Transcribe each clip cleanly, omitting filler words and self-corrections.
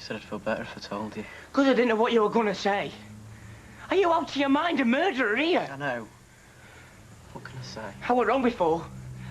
said I'd feel better if I told you. Because I didn't know what you were going to say. Are you out of your mind, a murderer here? I know. What can I say? I was wrong before.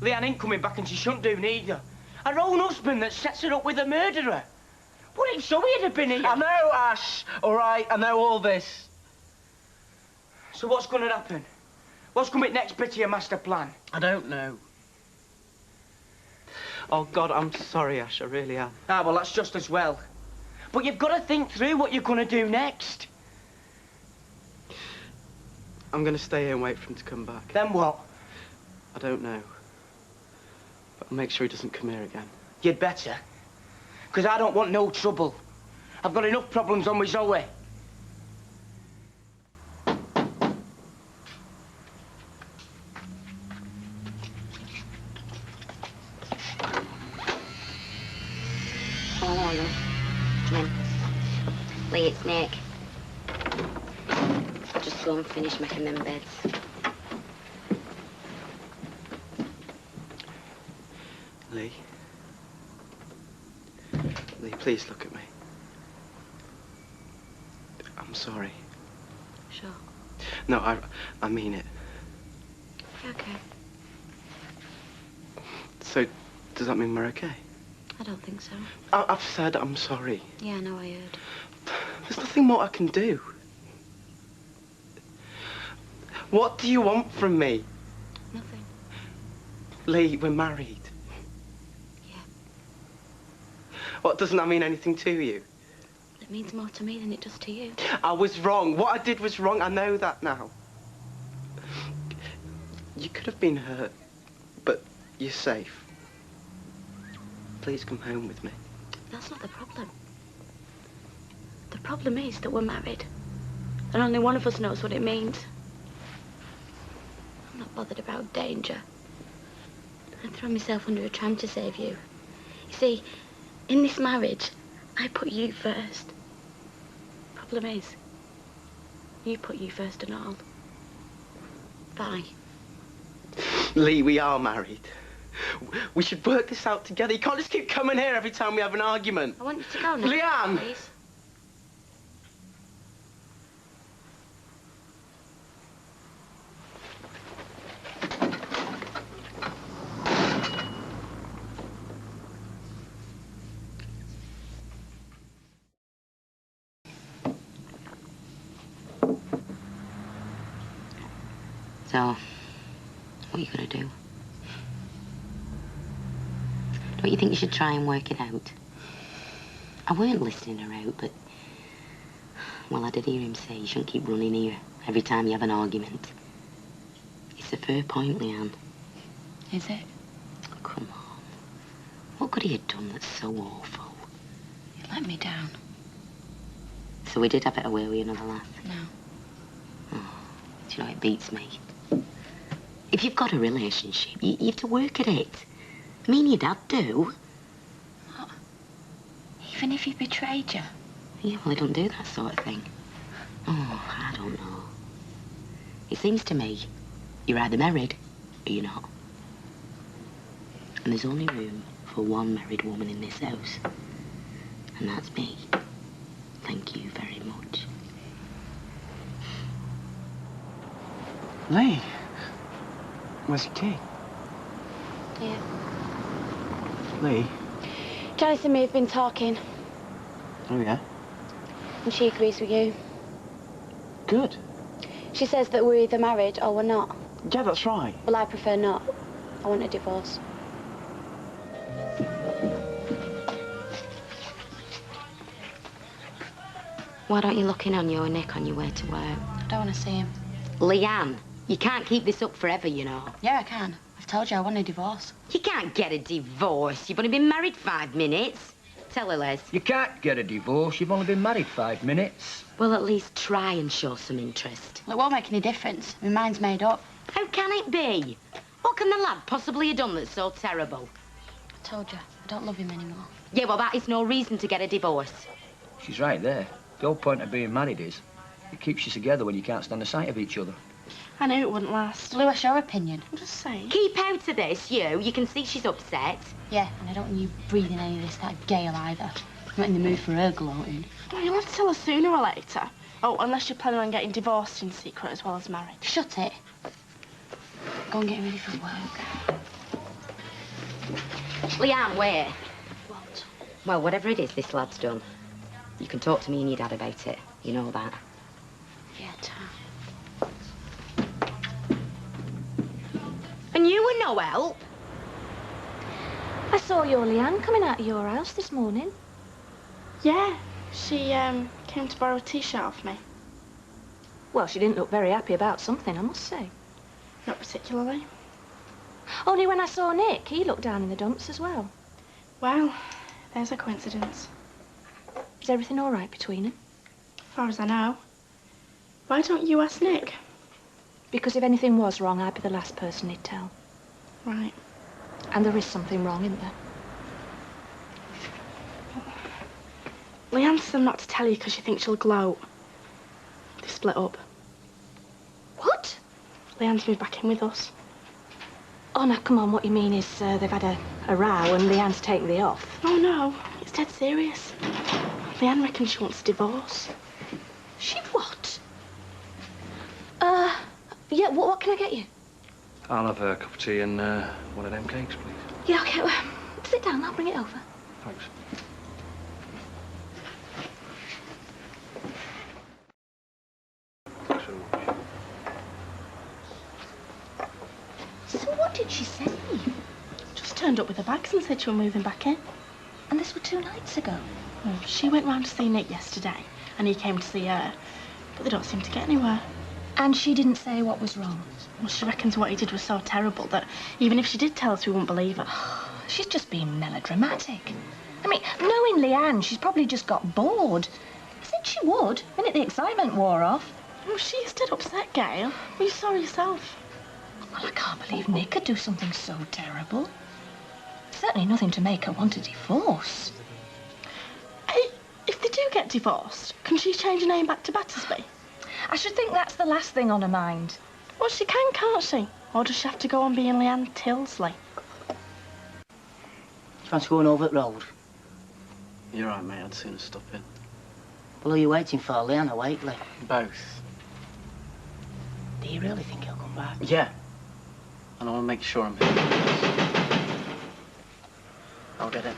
Leanne ain't coming back and she shouldn't do neither. Her own husband that sets her up with a murderer. What if so he'd have been here? I know, Ash. All right, I know all this. So what's going to happen? What's coming next bit of your master plan? I don't know. Oh, God, I'm sorry, Ash. I really am. Ah, well, that's just as well. But you've got to think through what you're going to do next. I'm going to stay here and wait for him to come back. Then what? I don't know. But I'll make sure he doesn't come here again. You'd better. Because I don't want no trouble. I've got enough problems on with Zoe. Hello, come in. Lee, it's Nick. I'll just go and finish making them beds. Lee? Lee, please look at me. I'm sorry. Sure. No, I mean it. Okay. So, does that mean we're okay? I don't think so. I've said I'm sorry. Yeah, I know, I heard. There's nothing more I can do. What do you want from me? Nothing. Lee, we're married. Yeah. What, doesn't that mean anything to you? It means more to me than it does to you. I was wrong. What I did was wrong. I know that now. You could have been hurt, but you're safe. Please come home with me. That's not the problem. The problem is that we're married. And only one of us knows what it means. I'm not bothered about danger. I'd throw myself under a tram to save you. You see, in this marriage, I put you first. Problem is, you put you first and all. Bye. Lee, we are married. We should work this out together. You can't just keep coming here every time we have an argument. I want you to go now. Leanne! Please. So, what are you going to do? Don't you think you should try and work it out? I weren't listening her out, but... Well, I did hear him say you shouldn't keep running here every time you have an argument. It's a fair point, Leanne. Is it? Oh, come on. What could he have done that's so awful? You let me down. So we did have it away with another laugh? No. Oh, do you know, it beats me. If you've got a relationship, you have to work at it. I mean, your dad do. What? Even if he betrayed you? Yeah, well, he don't do that sort of thing. Oh, I don't know. It seems to me you're either married or you're not. And there's only room for one married woman in this house. And that's me. Thank you very much. Lee, where's your key? Yeah. Lee? Janice and me have been talking, Oh, yeah? and she agrees with you. Good. She says that we're either married or we're not. Yeah, that's right. Well, I prefer not. I want a divorce. Why don't you look in on your Nick on your way to work? I don't want to see him. Leanne, you can't keep this up forever, you know. Yeah, I can. I've told you I want a divorce. You can't get a divorce. You've only been married 5 minutes. Tell her, Les. You can't get a divorce. You've only been married 5 minutes. Well, at least try and show some interest. Well, it won't make any difference. My mind's made up. How can it be? What can the lad possibly have done that's so terrible? I told you, I don't love him anymore. Yeah, well, that is no reason to get a divorce. She's right there. The whole point of being married is it keeps you together when you can't stand the sight of each other. I knew it wouldn't last. Lou, what's your opinion? I'm just saying. Keep out of this, you. You can see she's upset. Yeah, and I don't want you breathing any of this, that gale either. Not in the mood for her gloating. Well, you'll have to tell her sooner or later. Oh, unless you're planning on getting divorced in secret as well as married. Shut it. Go and get ready for work. Leanne, wait. What? Well, whatever it is this lad's done, you can talk to me and your dad about it. You know that. Yeah, Tam. And you were no help. I saw your Leanne coming out of your house this morning. Yeah, she came to borrow a t-shirt off me. Well, she didn't look very happy about something, I must say. Not particularly. Only when I saw Nick, he looked down in the dumps as well. Well, there's a coincidence. Is everything all right between them? As far as I know. Why don't you ask Nick? Because if anything was wrong, I'd be the last person he'd tell. Right. And there is something wrong, isn't there? Leanne said not to tell you because she thinks she'll gloat. They split up. What? Leanne's moved back in with us. Oh, now, come on, what you mean is they've had a row and Leanne's taken the off. Oh, no, it's dead serious. Leanne reckons she wants a divorce. She what? Yeah, what can I get you? I'll have a cup of tea and one of them cakes, please. Yeah, okay, well, sit down, I'll bring it over. Thanks. Thanks so much. So what did she say? Just turned up with her bags and said she were moving back in. And this were 2 nights ago. Well, she went round to see Nick yesterday, and he came to see her. But they don't seem to get anywhere. And she didn't say what was wrong? Well, she reckons what he did was so terrible that even if she did tell us, we wouldn't believe her. She's just being melodramatic. I mean, knowing Leanne, she's probably just got bored. I said she would, the minute the excitement wore off. Well, she's dead upset, Gail. Well, you saw yourself. Well, I can't believe Nick could do something so terrible. Certainly nothing to make her want a divorce. Hey, if they do get divorced, can she change her name back to Battersby? I should think that's the last thing on her mind. Well, she can, can't she? Or does she have to go on being Leanne Tilsley? You fancy going over the road? You're right, mate. I'd sooner stop in. Well, who are you waiting for, Leanne or Wakely? Both. Do you really think he'll come back? Yeah. And I want to make sure I'm here. I'll get in.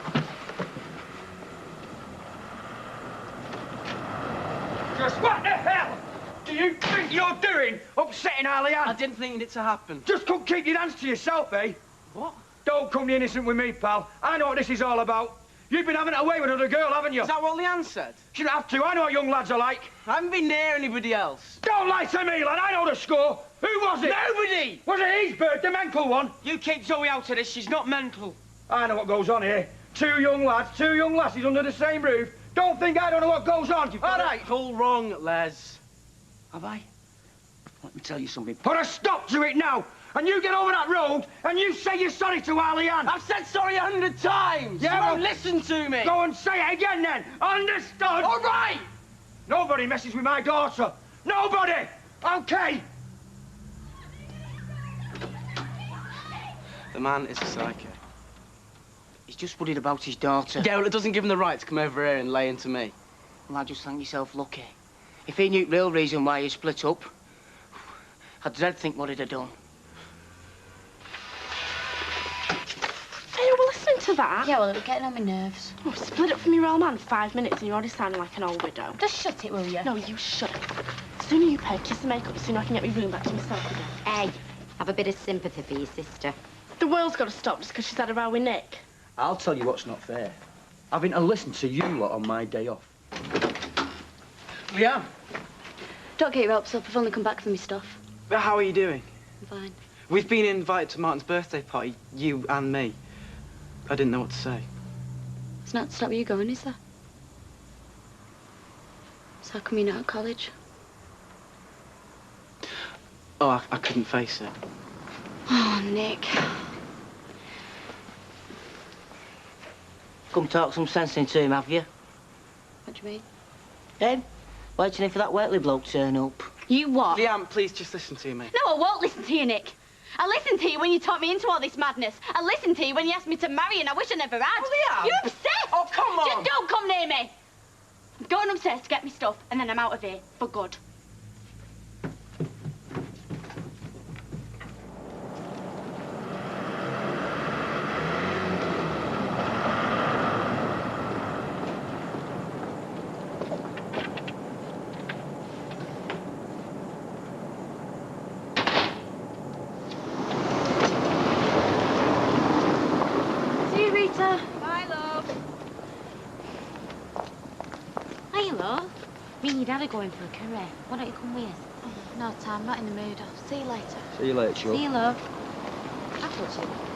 Just what the hell do you think you're doing, upsetting our Leanne? I didn't think it to happen. Just couldn't keep your hands to yourself, eh? What? Don't come the innocent with me, pal. I know what this is all about. You've been having it away with another girl, haven't you? Is that what Leanne said? Shouldn't have to. I know what young lads are like. I haven't been near anybody else. Don't lie to me, lad. I know the score. Who was it? Nobody! Was it his bird, the mental one? You keep Zoe out of this. She's not mental. I know what goes on here. 2 young lads, 2 young lasses under the same roof. Don't think I don't know what goes on. All right, it's all wrong, Les. Have I? Let me tell you something. Put a stop to it now. And you get over that road and you say you're sorry to our Leanne. I've said sorry 100 times. Yeah, You well, won't listen to me. Go and say it again then. Understood? All right. Nobody messes with my daughter. Nobody. Okay. The man is a psycho. He's just worried about his daughter. Yeah, well, it doesn't give him the right to come over here and lay into me. Well, I just think yourself lucky. If he knew the real reason why you split up, I'd dread think what he'd have done. Hey, you were listening to that? Yeah, well, it was getting on my nerves. Oh, split up from your old man in 5 minutes and you're already sounding like an old widow. Just shut it, will you? No, you shut up. The sooner you pay, kiss the makeup, the sooner I can get my room back to myself again. Hey, have a bit of sympathy for your sister. The world's got to stop just because she's had a row with Nick. I'll tell you what's not fair. Having to listen to you lot on my day off. Leanne, Don't get your hopes up. I've only come back for my stuff. how are you doing? I'm fine. We've been invited to Martin's birthday party, you and me. I didn't know what to say. It's not to stop you going, is there? So how come you're not at college? Oh, I couldn't face it. Oh, Nick. Come talk some sense into him, have you? What do you mean? Then, waiting for that Wakely bloke to turn up. You what? Leanne, please just listen to me. No, I won't listen to you, Nick. I listened to you when you talked me into all this madness. I listened to you when you asked me to marry, and I wish I never had. Oh, Leanne! You're obsessed! Oh, come on! Just don't come near me. going upstairs to get me stuff, and then I'm out of here for good. See you, Rita. Bye, love. Hiya, love. Me and your dad are going for a curry. Why don't you come with us? No, Tom, not in the mood. I'll see you later. See you later, Chuck. See you, love. I thought you.